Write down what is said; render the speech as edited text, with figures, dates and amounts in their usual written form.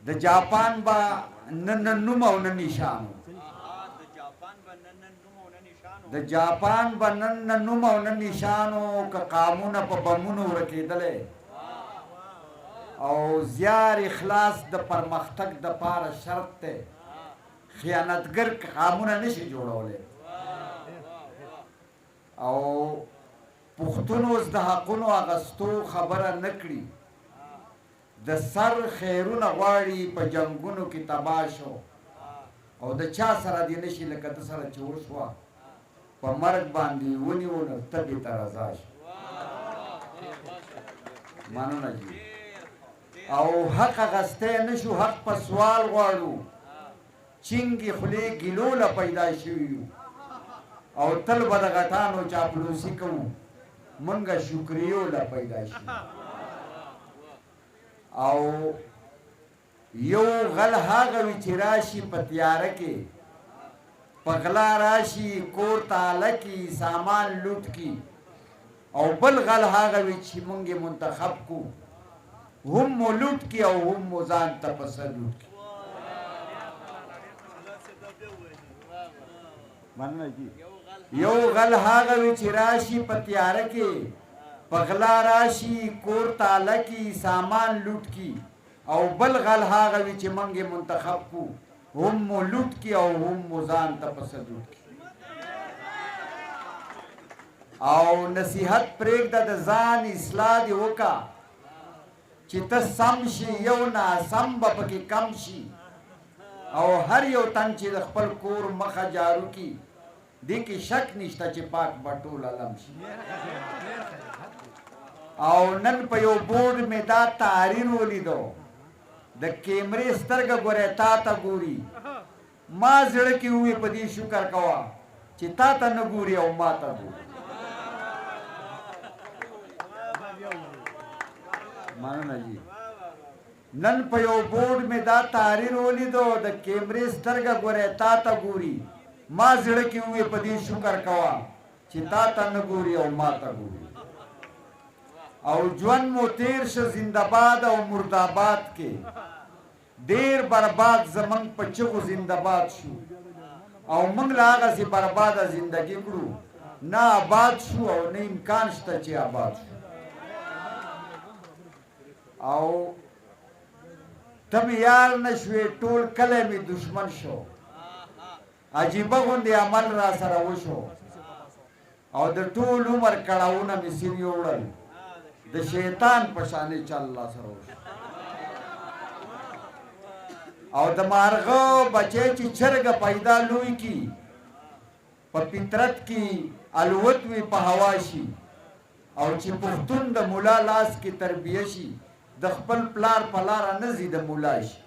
د جاپان با نن نوم او نن نشانو د جاپان با نن نوم او نن نشانو که قامونه په بمونو ورکېدلې او زیار اخلاص د پرمختګ د پاره شرط دی خیانتګر قامونه نشي جوړولی او پښتون اوس د حقونو اغستو خبره نه کړي د سر خیرونه غواړي په جنګونو کې تباه شو او د چا سره دې نشي لکه د سره چې وشوه په مرګ باندې ونیو نو تبې ته رضا شو مننه جي او حق اغستی نشو حق په سوال غواړو چینګې خولې ګیلوله پیدا شوي یو او تل به د غټانو چاپلوسي کوو منګه شکریو له پیدا شي او یو غل هغه وي چې راشي په تیاره کې په غلا راشي کور تاله کې سامان لوټ کی او بل غل هغه وي چې مونږ منتخب کو هم مو لوټ کی او هم مو ځان ته پسه لوټ کی مننه جی یو غل هغه وي چې راشي په تیاره کې په غلا راشي کور تاله کې سامان لوټ کی او بل غل هغه وي چې مونږ منتخب کو هم مو لوټ کی او هم مو ځان ته پسه لوټ کی او نصیحت پرېږده د ځان اصلاح دې وکړه چې ته سم شي یو ناسم به پکې کم شي او هر یو تن چې د خپل کور مخه جارو کی دې کې شک نشته چې پاک به ټول علم شي او نن په یو بورډ مې دا تحریر ولیدو د کیمرې سترګه ګورې تا ته ګوري ما زړه کې وې په دې شکر کوه چې تا ته نه ګوري او ما ته ګوري مننه جی نن په یو بورډ مې دا تحریر ولیدو د کیمرې سترګه ګورې تا ته ګوري ما زړه کې وې په دې شکر کوه چې تا ته نه ګوري او ما ته ګوري او ژوند مو تیر شه زنده‌باد او مرداباد کې ډیر برباد زمنګ په چغو زنده‌باد شو او موږ لا هغسې برباده زندگی کړو نه آباد شو او نه امکان شته چې آباد شو او ته مې یار نه شوې ټول کلی مې دشمن شو عجیبه غوندې عمل را سره وشو او د ټول عمر کړاوونه مې سینې وړل د شیطان په شانې چل الله سره وشو او د مارغه بچی چې چرګه پیدا لوی کی په فطرت کې الوت وي په هوا شي او چې پښتون د مولا لاس کې تربیه شي د خپل پلار په لاره نه ځي د مولا شي